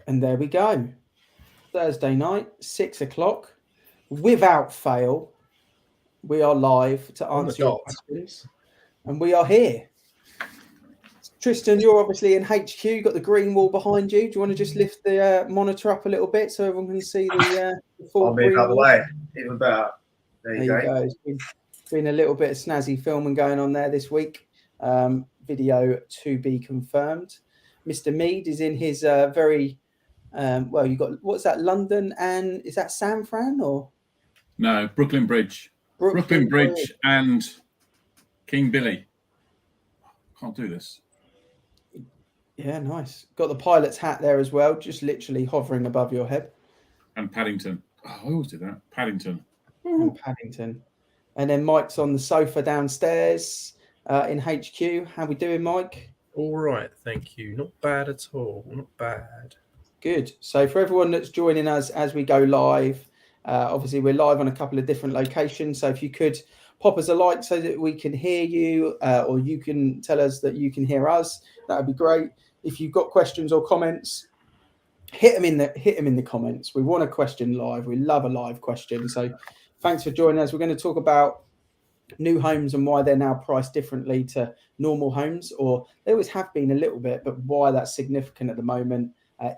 And there we go. Thursday night, 6 o'clock. Without fail, we are live to On the answer your dot. questions. And we are here. Tristan, you're obviously in HQ. You've got the green wall behind you. Do you want to just lift the monitor up a little bit so everyone can see the full I'll move green out of the wall? way. Even better. There you There go. you go. It's been a little bit of snazzy filming going on there this week. Video to be confirmed. Mr. Meade is in his very well. You got what's that? London and is that San Fran or no Brooklyn Bridge? Brooklyn Bridge and King Billy. Can't do this. Yeah, nice. Got the pilot's hat there as well, just literally hovering above your head. And Paddington. Oh, I always do that. Paddington. And Paddington. And then Mike's on the sofa downstairs in HQ. How we doing, Mike? All right, thank you. Not bad at all. Not bad. Good. So for everyone that's joining us as we go live, obviously we're live on a couple of different locations. So if you could pop us a like so that we can hear you, or you can tell us that you can hear us, that would be great. If you've got questions or comments, hit them in the comments. We want a question live. We love a live question. So thanks for joining us. We're going to talk about new homes and why they're now priced differently to normal homes, or they always have been a little bit, but why that's significant at the moment.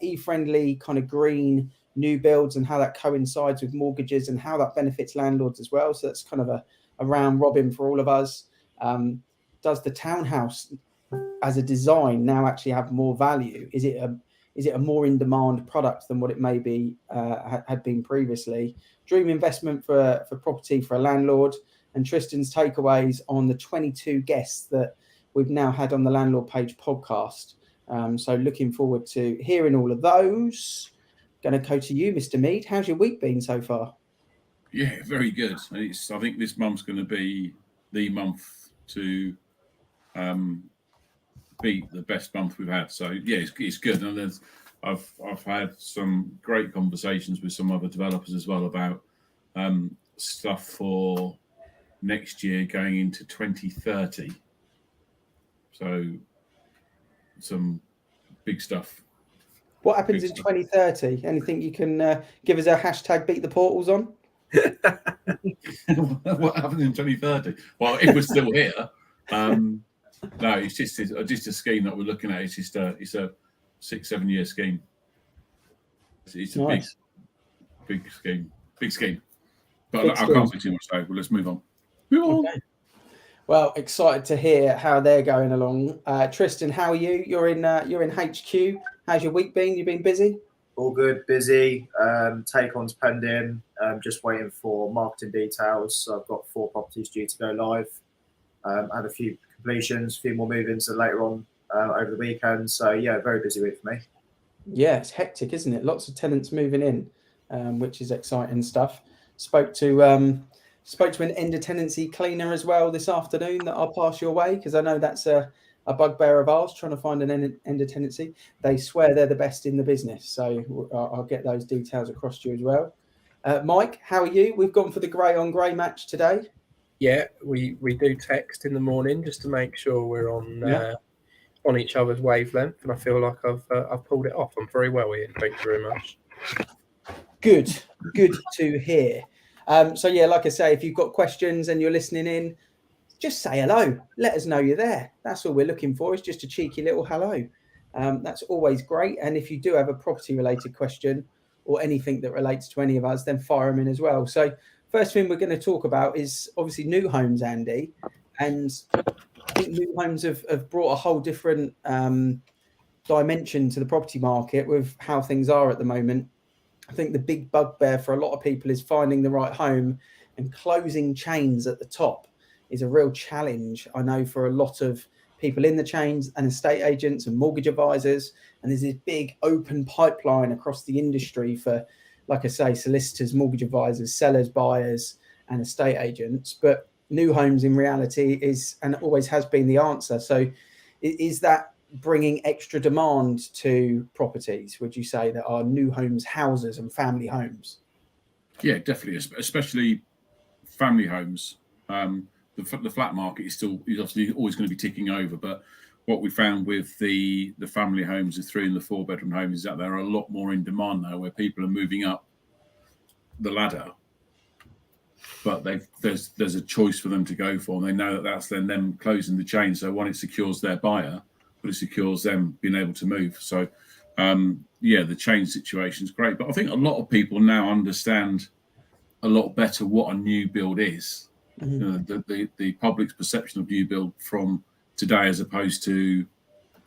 E-friendly kind of green new builds and how that coincides with mortgages and how that benefits landlords as well. So that's kind of a round robin for all of us. Does the townhouse as a design now actually have more value? Is it a more in-demand product than what it may be had been previously? Dream investment for property for a landlord, and Tristan's takeaways on the 22 guests that we've now had on the Landlord Page podcast. So looking forward to hearing all of those. Going to go to you, Mr. Meade. How's your week been so far? Yeah, very good. I think this month's going to be the month to beat the best month we've had. So yeah, it's good. And I've had some great conversations with some other developers as well about stuff for next year going into 2030. So some big stuff. What happens in 2030? Anything you can give us a hashtag beat the portals on? What happens in 2030? Well, if we're still here, no, it's just a scheme that we're looking at. It's a 6-7 year scheme. It's a nice. big scheme. But I can't say too much. So let's move on. Okay. Well, excited to hear how they're going along. Tristan, how are you? You're in HQ. How's your week been? You been busy? All good, busy. Take-ons pending. Just waiting for marketing details. So I've got 4 properties due to go live. I had a few completions, a few more move-ins later on over the weekend. So yeah, very busy week for me. Yeah, it's hectic, isn't it? Lots of tenants moving in, which is exciting stuff. Spoke to an end of tenancy cleaner as well this afternoon that I'll pass your way, because I know that's a bugbear of ours, trying to find an end of tenancy. They swear they're the best in the business, so I'll get those details across to you as well. Mike, how are you? We've gone for the grey on grey match today. Yeah, we do text in the morning just to make sure we're on each other's wavelength, and I feel like I've pulled it off. I'm very well, Ian. Thank you very much. Good to hear. So yeah, like I say, if you've got questions and you're listening in, just say hello. Let us know you're there. That's all we're looking for, is just a cheeky little hello. That's always great. And if you do have a property related question or anything that relates to any of us, then fire them in as well. So first thing we're going to talk about is obviously new homes, Andy. And I think new homes have brought a whole different dimension to the property market with how things are at the moment. I think the big bugbear for a lot of people is finding the right home, and closing chains at the top is a real challenge. I know for a lot of people in the chains and estate agents and mortgage advisors, and there's this big open pipeline across the industry for, like I say, solicitors, mortgage advisors, sellers, buyers, and estate agents. But new homes in reality is, and always has been, the answer. So is that bringing extra demand to properties, would you say, that are new homes, houses and family homes? Yeah, definitely, especially family homes. The flat market is obviously always going to be ticking over, but what we found with the family homes, the 3 and the 4 bedroom homes, is that there are a lot more in demand now, where people are moving up the ladder, but there's a choice for them to go for, and they know that that's then them closing the chain. So one, it secures their buyer, but it secures them being able to move. So the chain situation is great, but I think a lot of people now understand a lot better what a new build is. The public's perception of new build from today as opposed to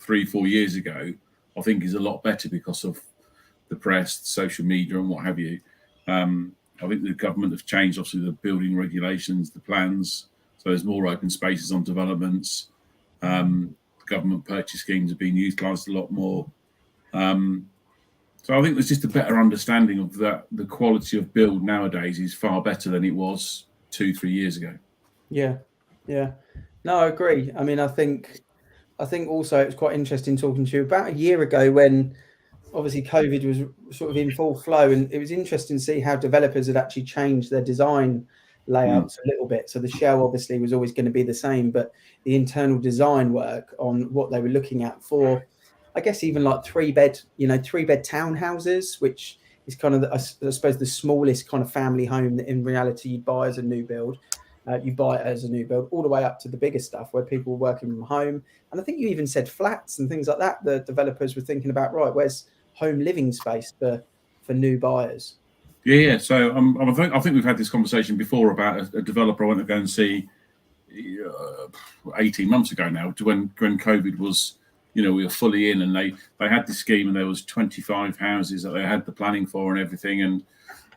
3-4 years ago, I think, is a lot better because of the press, social media, and what have you. I think the government have changed, obviously, the building regulations, the plans. So there's more open spaces on developments. Government purchase schemes are being utilised a lot more. So I think there's just a better understanding of that. The quality of build nowadays is far better than it was 2-3 years ago. Yeah. No, I agree. I mean, I think also it's quite interesting talking to you about a year ago when obviously COVID was sort of in full flow, and it was interesting to see how developers had actually changed their design layouts a little bit. So the shell obviously was always going to be the same, but the internal design work on what they were looking at for, I guess, even like 3-bed townhouses, which is kind of, I suppose, the smallest kind of family home that in reality you'd buy as a new build. You buy it as a new build, all the way up to the bigger stuff where people were working from home. And I think you even said flats and things like that. The developers were thinking about, right, where's home living space for new buyers? Yeah. So I think we've had this conversation before about a developer I went to go and see 18 months ago now, when COVID was, we were fully in, and they had this scheme, and there was 25 houses that they had the planning for and everything. And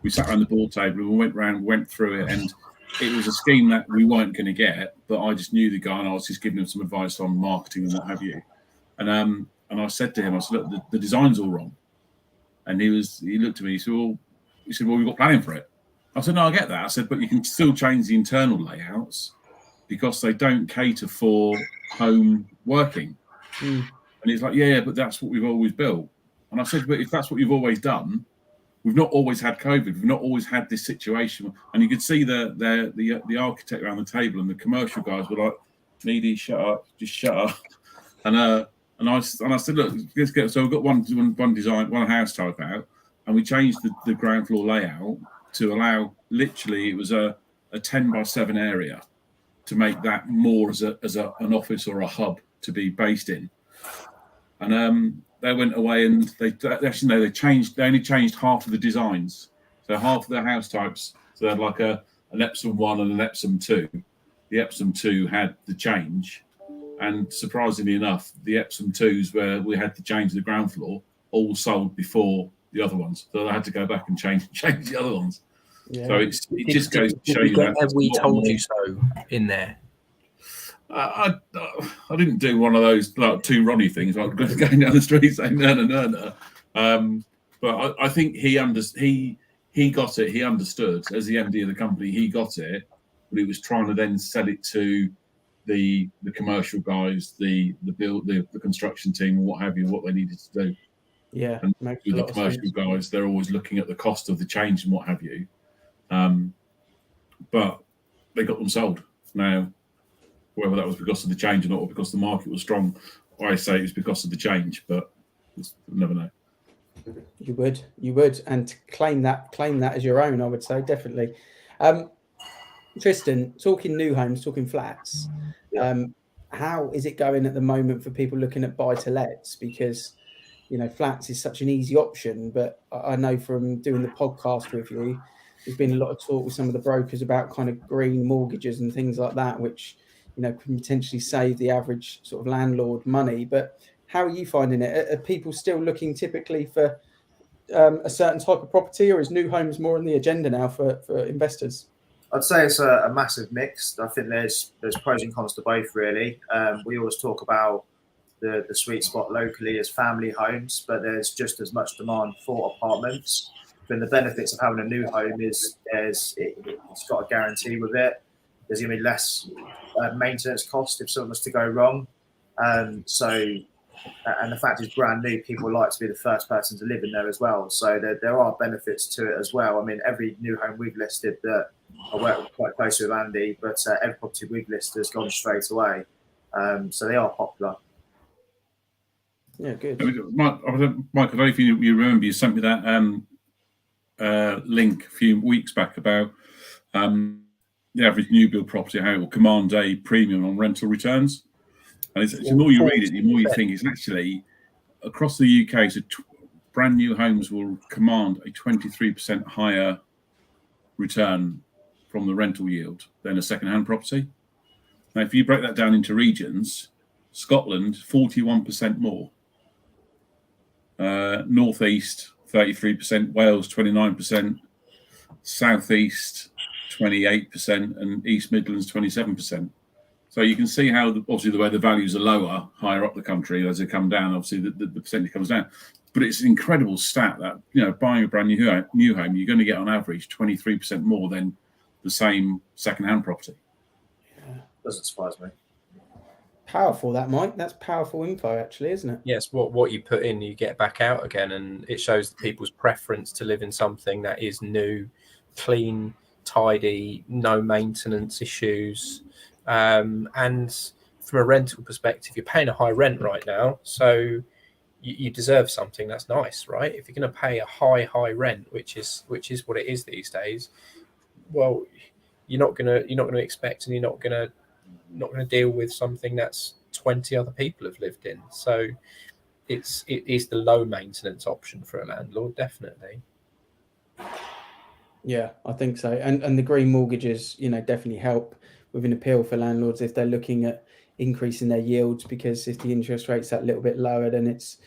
we sat around the board table and we went through it, and it was a scheme that we weren't going to get, but I just knew the guy, and I was just giving him some advice on marketing and what have you. And I said to him, I said, look, the design's all wrong. And he looked at me, he said, well, we've got planning for it. I said, no, I get that. I said, but you can still change the internal layouts because they don't cater for home working. And he's like, yeah, but that's what we've always built. And I said, but if that's what you've always done, we've not always had COVID. We've not always had this situation. And you could see the architect around the table, and the commercial guys were like, Meade, shut up, just shut up. And I said, look, let's get. So we've got one design, one house type out, and we changed the ground floor layout to allow, literally, it was a 10x7 area to make that more as an office or a hub to be based in. And they went away and they only changed half of the designs. So half of the house types, so they had like an Epsom 1 and an Epsom 2. The Epsom 2 had the change, and surprisingly enough, the Epsom 2s where we had to change the ground floor all sold before the other ones. So I had to go back and change the other ones. Yeah. So it just goes to show you that. Have we told you so in there? I didn't do one of those like two Ronnie things, like going down the street saying no. But I think he got it. He understood as the MD of the company. He got it, but he was trying to then sell it to the commercial guys, the construction team, and what have you, what they needed to do. Yeah, and with the commercial guys, they're always looking at the cost of the change and what have you. But they got them sold now. Whether that was because of the change or not, or because the market was strong, I say it was because of the change, but we'll never know. You would, and to claim that as your own, I would say, definitely. Tristan, talking new homes, talking flats, how is it going at the moment for people looking at buy-to-lets? Because, flats is such an easy option, but I know from doing the podcast with you, there's been a lot of talk with some of the brokers about kind of green mortgages and things like that, which can potentially save the average sort of landlord money. But how are you finding it? Are people still looking typically for a certain type of property, or is new homes more on the agenda now for investors? I'd say it's a massive mix. I think there's pros and cons to both, really. We always talk about the sweet spot locally as family homes, but there's just as much demand for apartments. Then the benefits of having a new home is it's got a guarantee with it. There's going to be less maintenance cost if something was to go wrong. And the fact it's brand new, people like to be the first person to live in there as well. So there are benefits to it as well. I mean, every new home we've listed that I work quite closely with Andy, but every property we've listed has gone straight away. So they are popular. Yeah, good. Mike, I don't know if you remember, you sent me that link a few weeks back about the average new build property, how it will command a premium on rental returns. And the more you read it, the more you think it's actually across the UK. So brand new homes will command a 23% higher return from the rental yield than a second-hand property. Now, if you break that down into regions, Scotland 41% more, Northeast 33%, Wales 29%, Southeast 28%, and East Midlands 27%. So you can see how, obviously, the way the values are lower, higher up the country, as they come down, obviously the percentage comes down. But it's an incredible stat that, buying a brand new home, you're going to get on average 23% more than the same second-hand property. Yeah. Doesn't surprise me. Powerful, that, Mike. That's powerful info, actually, isn't it? Yes, what you put in, you get back out again, and it shows people's preference to live in something that is new, clean, tidy, no maintenance issues. And from a rental perspective, you're paying a high rent right now, so you deserve something that's nice, right? If you're going to pay a high rent, which is what it is these days, well, you're not going to expect, and you're not going to deal with something that's 20 other people have lived in. So it is the low maintenance option for a landlord, definitely. Yeah, I think so. And the green mortgages, definitely help with an appeal for landlords if they're looking at increasing their yields, because if the interest rate's that little bit lower, then it's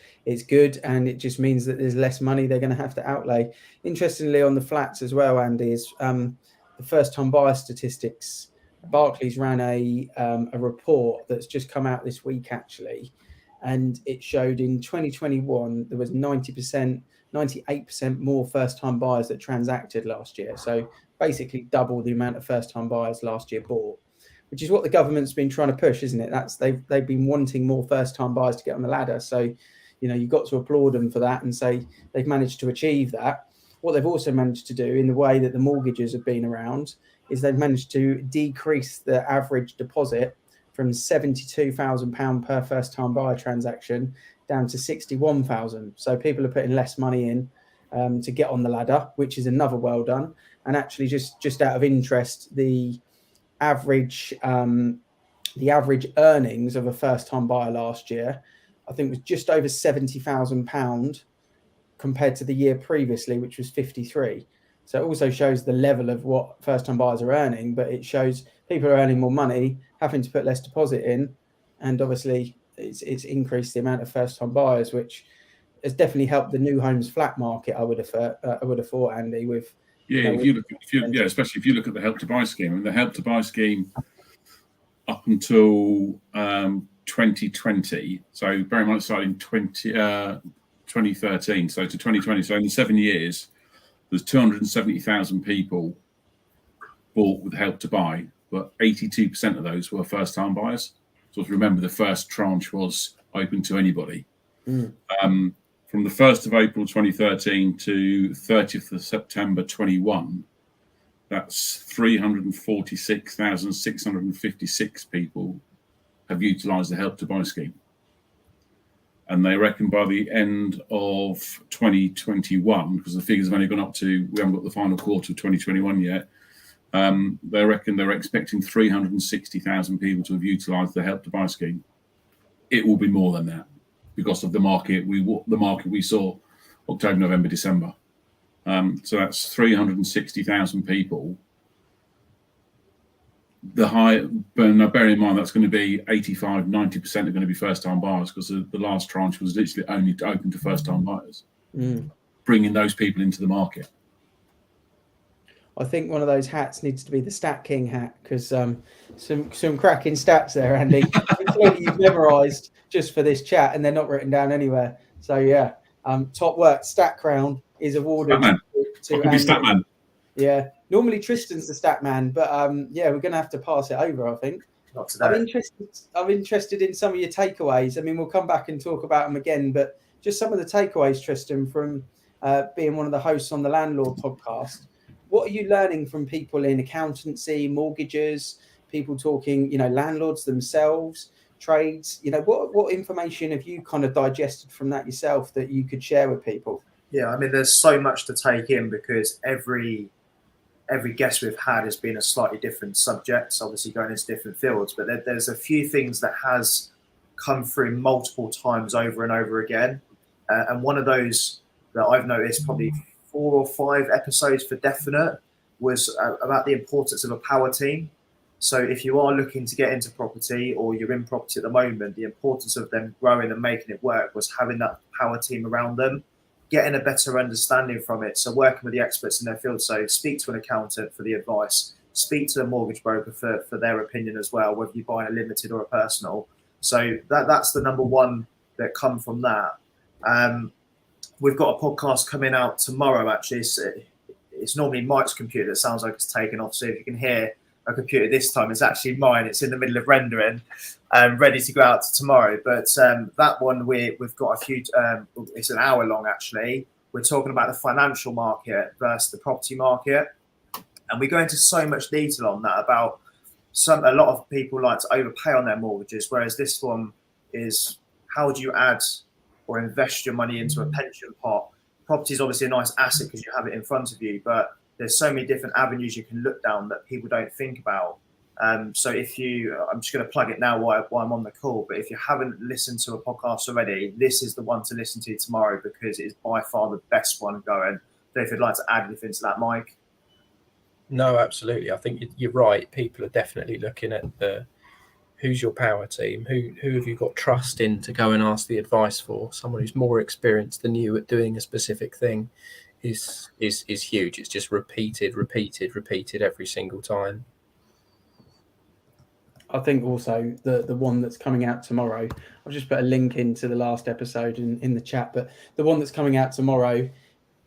good, and it just means that there's less money they're going to have to outlay. Interestingly, on the flats as well, Andy, is the first time buyer statistics. Barclays ran a report that's just come out this week, actually, and it showed in 2021 there was 98% more first-time buyers that transacted last year. So basically double the amount of first-time buyers last year bought, which is what the government's been trying to push, isn't it? They've been wanting more first-time buyers to get on the ladder. So, you've got to applaud them for that and say they've managed to achieve that. What they've also managed to do, in the way that the mortgages have been around, is they've managed to decrease the average deposit from £72,000 per first-time buyer transaction down to £61,000. So people are putting less money in to get on the ladder, which is another well done. And actually, just out of interest, the average earnings of a first-time buyer last year, I think, was just over £70,000 compared to the year previously, which was 53. So it also shows the level of what first-time buyers are earning, but it shows people are earning more money, having to put less deposit in, and obviously it's increased the amount of first-time buyers, which has definitely helped the new homes flat market. I would have thought, Andy, with especially if you look at the Help to Buy scheme, and the Help to Buy scheme up until 2020. So very much starting 2013. So to 2020. So in 7 years, there's 270,000 people bought with Help to Buy, but 82% of those were first-time buyers. So remember, the first tranche was open to anybody. From the 1st of April 2013 to 30th of September 21, that's 346,656 people have utilised the Help to Buy scheme. And they reckon by the end of 2021, because the figures have only gone up to, we haven't got the final quarter of 2021 yet, they reckon they're expecting 360,000 people to have utilised the Help to Buy scheme. It will be more than that because of the market we saw October, November, December. So that's 360,000 people. Bearing in mind that's going to be 85, 90% are going to be first-time buyers, because the last tranche was literally only open to first-time buyers. Bringing those people into the market. I think one of those hats needs to be the Stat King hat, because some cracking stats there, Andy. Clearly you've memorised just for this chat, and they're not written down anywhere. So yeah, top work. Stat Crown is awarded to Andy. Statman. Yeah, normally Tristan's the stat man, but we're going to have to pass it over, I think. Not today. I'm interested in some of your takeaways. I mean, we'll come back and talk about them again, but just some of the takeaways, Tristan, from being one of the hosts on the Landlord podcast. What are you learning from people in accountancy, mortgages, people talking, landlords themselves? trades. You know, what information have you kind of digested from that yourself that you could share with people? Yeah, I mean, there's so much to take in because every guest we've had has been a slightly different subject, obviously going into different fields, but there's a few things that has come through multiple times over and over again. And one of those that I've noticed probably 4 or 5 episodes for definite was about the importance of a power team. So if you are looking to get into property or you're in property at the moment, the importance of them growing and making it work was having that power team around them, getting a better understanding from it. So working with the experts in their field. So speak to an accountant for the advice, speak to a mortgage broker for their opinion as well, whether you're buying a limited or a personal. So that's the number one that come from that. We've got a podcast coming out tomorrow, actually. It's normally Mike's computer that sounds like it's taken off. So if you can hear a computer this time, it's actually mine. It's in the middle of rendering, ready to go out to tomorrow. But that one, we've got a few, it's an hour long, actually. We're talking about the financial market versus the property market. And we go into so much detail on that about a lot of people like to overpay on their mortgages, whereas this one is how do you add or invest your money into a pension pot. Property is obviously a nice asset because you have it in front of you, but there's so many different avenues you can look down that people don't think about. So I'm just going to plug it now while I'm on the call, but if you haven't listened to a podcast already, this is the one to listen to tomorrow because it is by far the best one going. So if you'd like to add anything to that, Mike. No, absolutely. I think you're right. People are definitely looking at who's your power team, who have you got trust in to go and ask the advice for. Someone who's more experienced than you at doing a specific thing is huge. It's just repeated every single time. I think also the one that's coming out tomorrow, I'll just put a link into the last episode in the chat, but the one that's coming out tomorrow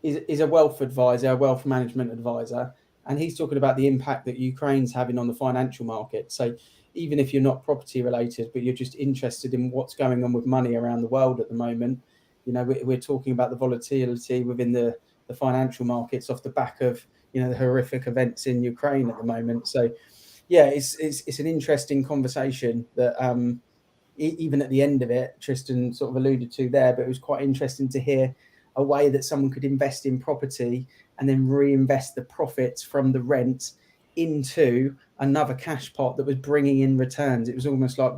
is a wealth advisor, a wealth management advisor, and he's talking about the impact that Ukraine's having on the financial market. So even if you're not property related, but you're just interested in what's going on with money around the world at the moment, you know, we're talking about the volatility within the financial markets off the back of, you know, the horrific events in Ukraine at the moment. So yeah, it's an interesting conversation that even at the end of it, Tristan sort of alluded to there, but it was quite interesting to hear a way that someone could invest in property and then reinvest the profits from the rent into another cash pot that was bringing in returns. It was almost like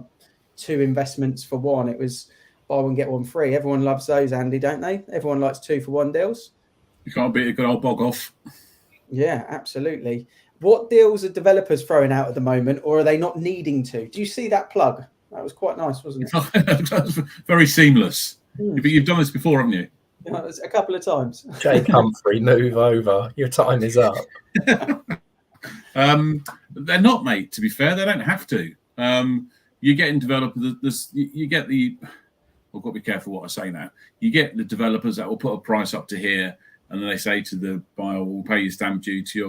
2 investments for one. It was buy one, get one free. Everyone loves those, Andy, don't they? Everyone likes 2 for 1 deals. You can't beat a good old bog off. Yeah, absolutely. What deals are developers throwing out at the moment, or are they not needing to? Do you see that plug? That was quite nice, wasn't it? That was very seamless. But you've done this before, haven't you? Yeah, it was a couple of times. Jake Humphrey, move over. Your time is up. They're not, mate. To be fair, they don't have to. You're getting developers. You get the. I've got to be careful what I say now. You get the developers that will put a price up to here, and then they say to the buyer, "We'll pay you stamp duty,"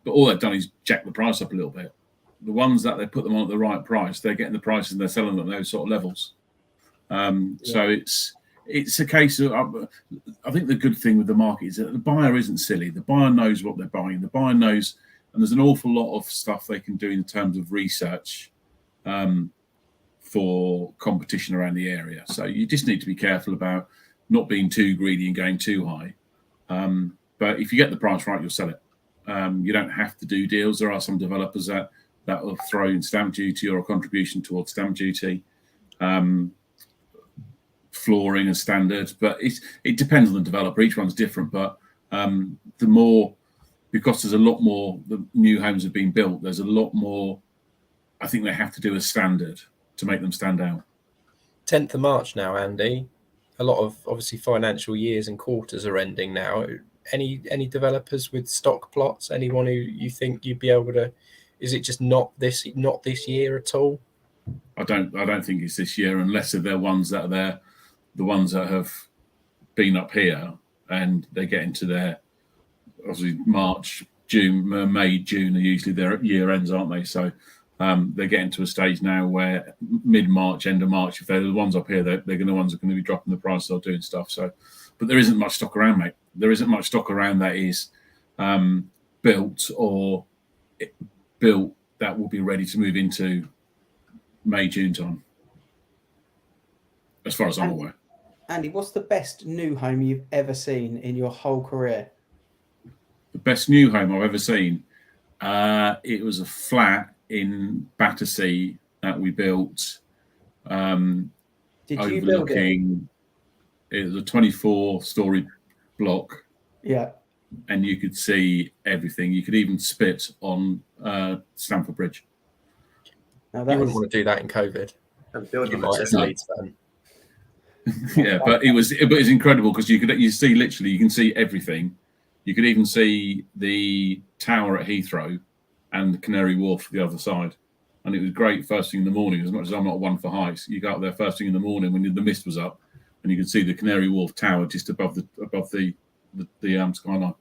but all they've done is jack the price up a little bit. The ones that they put them on at the right price, they're getting the prices and they're selling them at those sort of levels. So it's a case of, I think the good thing with the market is that the buyer isn't silly. The buyer knows what they're buying. The buyer knows, and there's an awful lot of stuff they can do in terms of research for competition around the area. So you just need to be careful about not being too greedy and going too high. But if you get the price right, you'll sell it. You don't have to do deals. There are some developers that will throw in stamp duty or a contribution towards stamp duty. Flooring is standard, but it depends on the developer. Each one's different, but the more, because there's a lot more, the new homes have been built, there's a lot more, I think they have to do a standard to make them stand out. 10th of March now, Andy. A lot of, obviously, financial years and quarters are ending now. Any developers with stock plots? Anyone who you think you'd be able to? Is it just not this year at all? I don't think it's this year, unless they're ones that are there, the ones that have been up here and they get into their, obviously March, June, May, June are usually their year ends, aren't they? So they're getting to a stage now where mid-March, end of March, if they're the ones up here, they're the ones that are going to be dropping the price or doing stuff. So, but there isn't much stock around, mate. There isn't much stock around that is built that will be ready to move into May, June time. as far as I'm aware. Andy, what's the best new home you've ever seen in your whole career? The best new home I've ever seen. It was a flat in Battersea that we built. Did you build it? It was a 24-story block. Yeah. And you could see everything. You could even spit on Stamford Bridge. You wouldn't want to do that in COVID. You might as a Leeds fan. Yeah, but it was incredible because you can see everything. You could even see the tower at Heathrow and the Canary Wharf the other side. And it was great first thing in the morning. As much as I'm not one for heights, you go up there first thing in the morning when the mist was up, and you could see the Canary Wharf tower just above the skyline.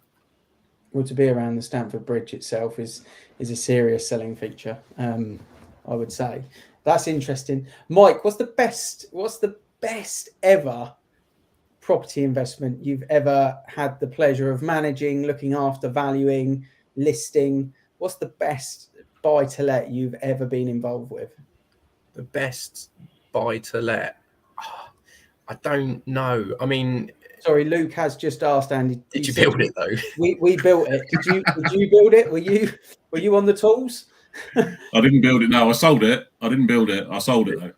Well, to be around the Stamford Bridge itself is a serious selling feature. I would say that's interesting. Mike, what's the best ever property investment you've ever had the pleasure of managing, looking after, valuing, listing? What's the best buy to let you've ever been involved with? The best buy to let? I don't know. I mean, sorry, Luke has just asked Andy. Did you build it though? We built it. Did you build it? Were you on the tools? I didn't build it. No, I sold it. I didn't build it. I sold it though.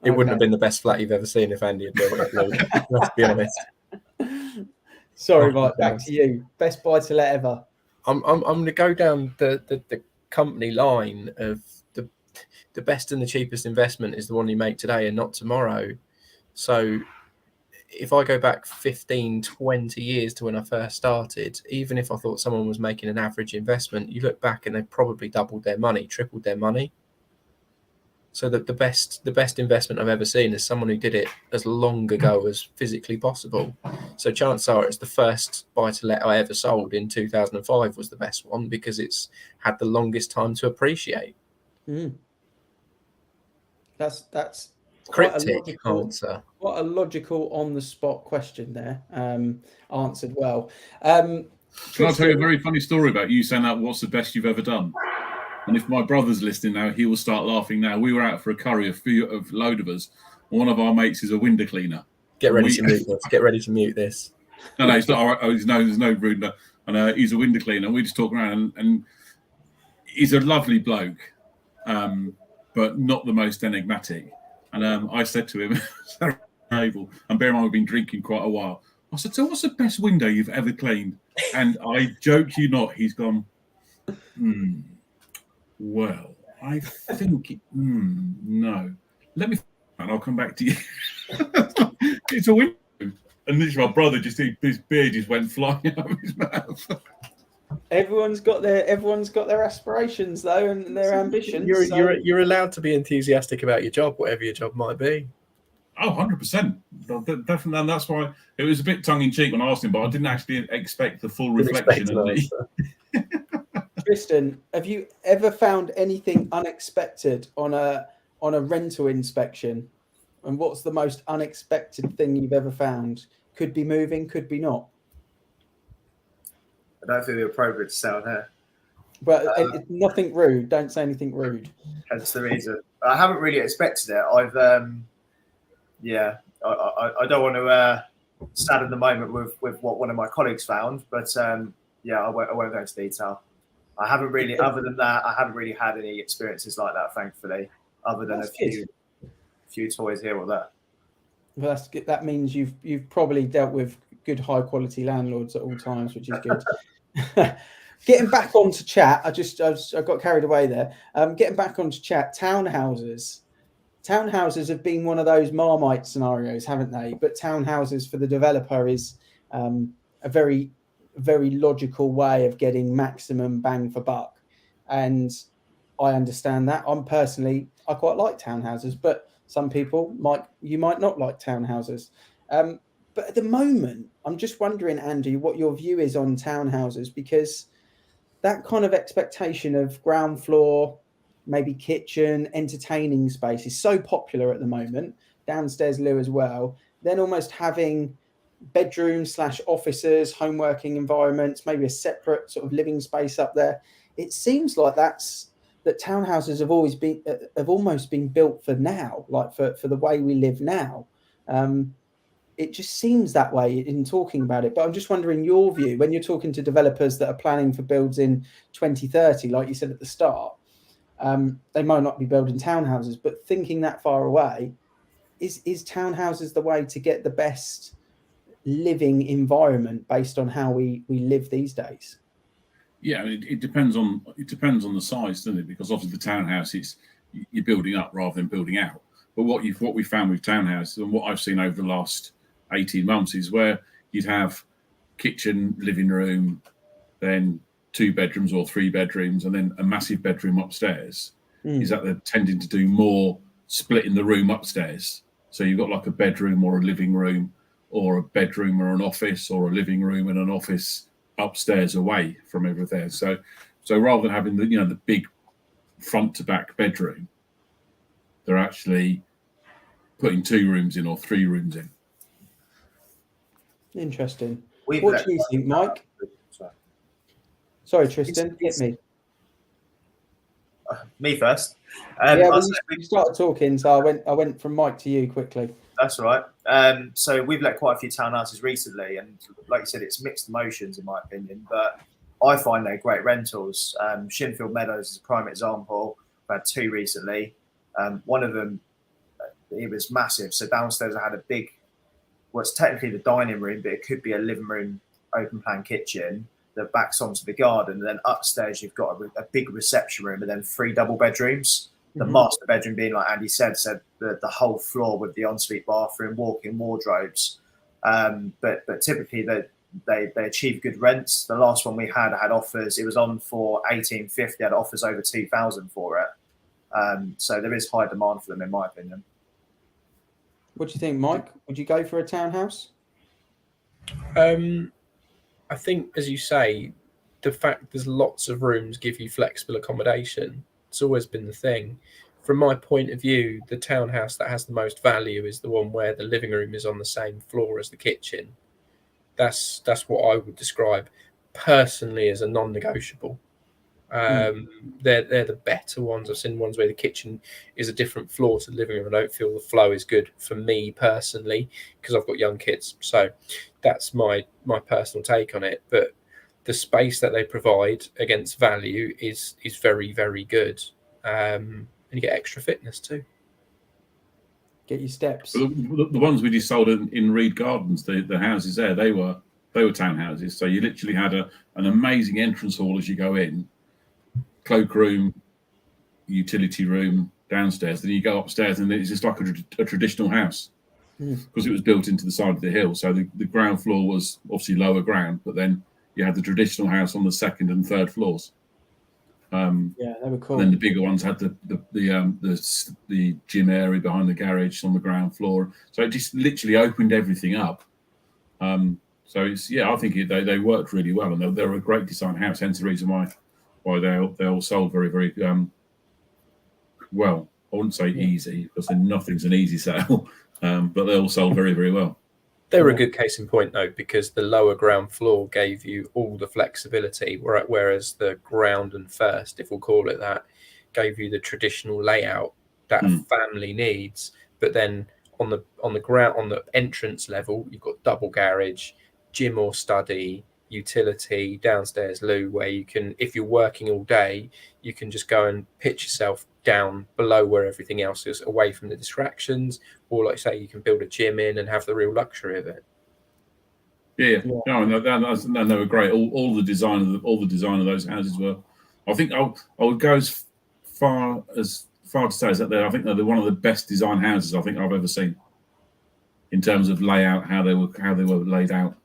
It wouldn't have been the best flat you've ever seen if Andy had built it, Luke. Let's be honest. Sorry, Mike. Back to you. Best buy to let ever. I'm going to go down the company line of the best and the cheapest investment is the one you make today and not tomorrow. So if I go back 15, 20 years to when I first started, even if I thought someone was making an average investment, you look back and they probably doubled their money, tripled their money. So that the best investment I've ever seen is someone who did it as long ago as physically possible. So chances are it's the first buy-to-let I ever sold in 2005 was the best one because it's had the longest time to appreciate. That's cryptic answer. What a logical on-the-spot question there. Answered well. Can I tell you a very funny story about you saying that? What's the best you've ever done? And if my brother's listening now, he will start laughing now. We were out for a curry, a load of us. One of our mates is a window cleaner. Get ready to mute this. Get ready to mute this. No, it's not. All right. There's no rude. And he's a window cleaner. We just talk around, and he's a lovely bloke, but not the most enigmatic. And I said to him, and bear in mind we've been drinking quite a while. I said, so what's the best window you've ever cleaned? And I joke you not, he's gone, well, I think, no. Let me, and I'll come back to you. It's a window. And this my brother his beard just went flying out of his mouth. Everyone's got their aspirations though, and their ambitions. You're allowed to be enthusiastic about your job, whatever your job might be. Oh, 100%. Definitely. And that's why it was a bit tongue-in-cheek when I asked him, but I didn't actually expect the full reflection. Tristan, have you ever found anything unexpected on a rental inspection? And what's the most unexpected thing you've ever found? Could be moving, could be not. I don't feel appropriate to say on here. But nothing rude. Don't say anything rude. That's the reason. I haven't really expected it. I don't want to sadden the moment with what one of my colleagues found, but I won't go into detail. I haven't really, other than that, I haven't really had any experiences like that, thankfully, other than a few toys here or there. Well, that's good. That means you've probably dealt with good high quality landlords at all times, which is good. Getting back onto chat, I got carried away there. Getting back onto chat, townhouses have been one of those Marmite scenarios, haven't they? But townhouses for the developer is a very, very logical way of getting maximum bang for buck. And I understand that. I quite like townhouses, but some people might not like townhouses. But at the moment, I'm just wondering, Andy, what your view is on townhouses, because that kind of expectation of ground floor, maybe kitchen, entertaining space is so popular at the moment, downstairs loo as well, then almost having bedrooms / offices, home working environments, maybe a separate sort of living space up there. It seems like that townhouses have almost been built for now, like for the way we live now. It just seems that way in talking about it. But I'm just wondering your view when you're talking to developers that are planning for builds in 2030, like you said at the start. They might not be building townhouses, but thinking that far away, is townhouses the way to get the best living environment based on how we live these days? Yeah, it depends on the size, doesn't it? Because obviously the townhouse, you're building up rather than building out. But what we found with townhouses and what I've seen over the last 18 months is where you'd have kitchen, living room, then 2 bedrooms or 3 bedrooms, and then a massive bedroom upstairs. Is that they're tending to do more splitting the room upstairs. So you've got like a bedroom or a living room, or a bedroom or an office, or a living room and an office upstairs away from everything. So rather than having the big front to back bedroom, they're actually putting 2 rooms in or 3 rooms in. Interesting. What do you think, Mike? Sorry, Tristan, hit me. Me first. You started talking, so I went from Mike to you quickly. That's all right. So we've let quite a few townhouses recently, and like you said, it's mixed emotions in my opinion. But I find they're great rentals. Shinfield Meadows is a prime example. I've had 2 recently. One of them, it was massive. So downstairs I had a big, it's technically the dining room, but it could be a living room, open plan kitchen that backs onto the garden. And then upstairs you've got a big reception room and then 3 double bedrooms. The master bedroom being, like Andy said the whole floor with the ensuite bathroom, walk-in wardrobes. But typically they achieve good rents. The last one we had, I had offers. It was on for $1,850. I had offers over $2,000 for it. So there is high demand for them, in my opinion. What do you think, Mike? Would you go for a townhouse? I think, as you say, the fact there's lots of rooms give you flexible accommodation. It's always been the thing. From my point of view, the townhouse that has the most value is the one where the living room is on the same floor as the kitchen. That's what I would describe personally as a non-negotiable. They're the better ones. I've seen ones where the kitchen is a different floor to the living room. I don't feel the flow is good for me personally because I've got young kids. So that's my personal take on it. But the space that they provide against value is very, very good. And you get extra fitness too. Get your steps. The ones we just sold in Reed Gardens, the houses there, they were townhouses. So you literally had an amazing entrance hall as you go in, cloakroom, utility room downstairs. Then you go upstairs and it's just like a traditional house because it was built into the side of the hill. So the ground floor was obviously lower ground, but then you had the traditional house on the 2nd and 3rd floors. Yeah, they were cool. And then the bigger ones had the gym area behind the garage on the ground floor. So it just literally opened everything up. So it's I think they worked really well, and they're a great design house. Hence the reason why they all sold very, very well. I wouldn't say easy because nothing's an easy sale, but they all sold very, very well. They were a good case in point, though, because the lower ground floor gave you all the flexibility, whereas the ground and first, if we'll call it that, gave you the traditional layout that a family needs. But then on the ground, on the entrance level, you've got double garage, gym or study, utility, downstairs loo, where you can, if you're working all day, you can just go and pitch yourself down below where everything else is, away from the distractions, or like say you can build a gym in and have the real luxury of it. No, they were great. All the design of those houses were. I think I would go as far to say is that I think they're one of the best design houses I think I've ever seen in terms of layout, how they were laid out.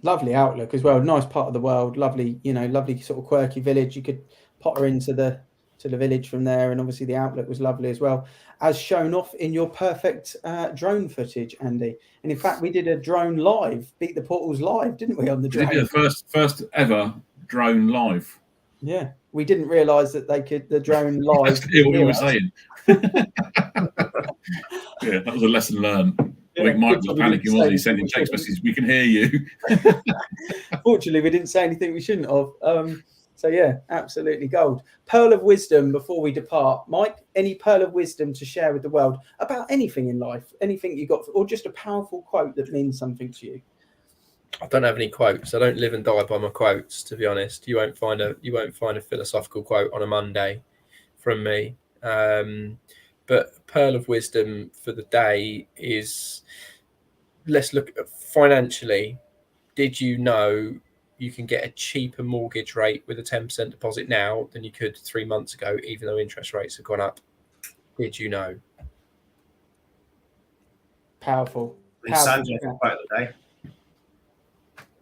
Lovely outlook as well. Nice part of the world. Lovely, lovely sort of quirky village. You could potter into the village from there, and obviously the outlook was lovely as well, as shown off in your perfect drone footage, Andy. And in fact, we did a drone live, Beat the Portals live, didn't we? On the drone, the first ever drone live. Yeah, we didn't realise that the drone live. That's what we were saying. Yeah, that was a lesson learned. I think Mike was panicking, wasn't he? Sending text messages. We can hear you. Fortunately, we didn't say anything we shouldn't have. So yeah, absolutely gold. Pearl of wisdom before we depart. Mike, any pearl of wisdom to share with the world about anything in life, anything you got, or just a powerful quote that means something to you? I don't have any quotes. I don't live and die by my quotes, to be honest. You won't find a philosophical quote on a Monday from me. But pearl of wisdom for the day is, let's look at financially. Did you know you can get a cheaper mortgage rate with a 10% deposit now than you could 3 months ago, even though interest rates have gone up? Did you know? Powerful. Sanjay for quote of the day.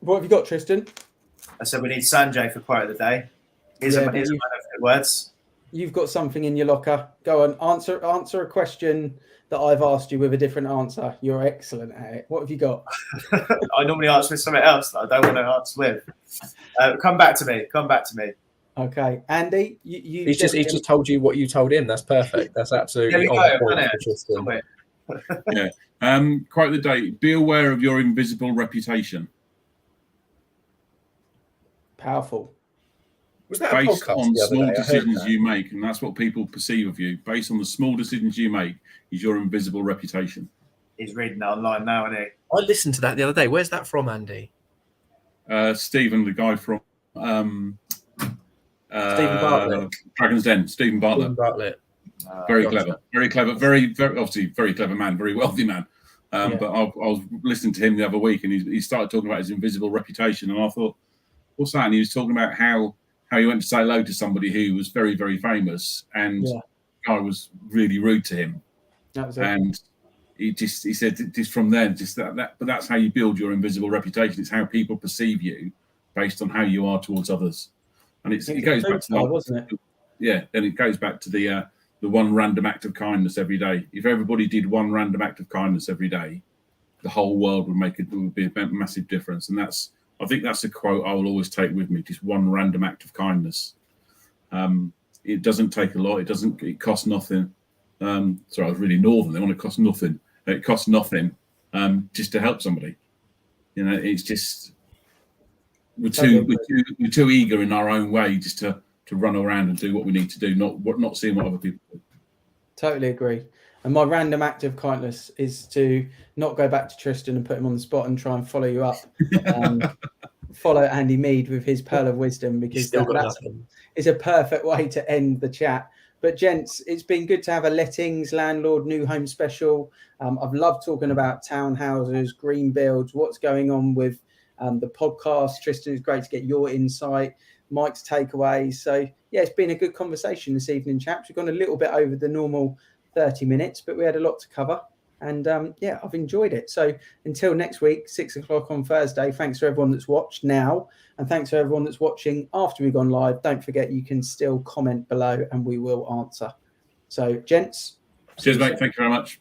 What have you got, Tristan? I said we need Sanjay for quote of the day. Here's a man of words. You've got something in your locker. Go on, answer a question that I've asked you with a different answer. You're excellent at it. What have you got? I normally answer with something else that I don't want to answer with. Come back to me. Okay, Andy, he's just told you what you told him. That's perfect. That's absolutely on point. Yeah. Quote of the day: be aware of your invisible reputation. Powerful. Was that based on small decisions you make, and that's what people perceive of you. Based on the small decisions you make, is your invisible reputation. He's reading that online now, isn't he? I listened to that the other day. Where's that from, Andy? Stephen, the guy from Stephen Bartlett. Dragon's Den. Stephen Bartlett. Very clever. Very obviously very clever man, very wealthy man. But I was listening to him the other week, and he started talking about his invisible reputation, and I thought, what's that? And he was talking about how he went to say hello to somebody who was very, very famous, and the guy was really rude to him. That was it. And he said just from then, just that. But that's how you build your invisible reputation. It's how people perceive you based on how you are towards others. And it goes back to wasn't it? Yeah, and it goes back to the one random act of kindness every day. If everybody did one random act of kindness every day, the whole world would be a massive difference. And I think that's a quote I will always take with me. Just one random act of kindness. It doesn't take a lot. It costs nothing. Sorry, I was really northern. They want to cost nothing. It costs nothing just to help somebody. You know, it's just we're too eager in our own way just to run around and do what we need to do, not seeing what other people do. Totally agree. And my random act of kindness is to not go back to Tristan and put him on the spot and try and follow you up. Follow Andy Meade with his pearl of wisdom, because that's a perfect way to end the chat. But gents, it's been good to have a lettings, landlord, new home special. I've loved talking about townhouses, green builds, what's going on with the podcast. Tristan, it's great to get your insight, Mike's takeaways. So yeah, it's been a good conversation this evening, chaps. We've gone a little bit over the normal 30 minutes, but we had a lot to cover, and I've enjoyed it. So until next week, 6 o'clock on Thursday, thanks to everyone that's watched now, and thanks to everyone that's watching after we've gone live. Don't forget, you can still comment below and we will answer. So gents, cheers mate, thank you very much.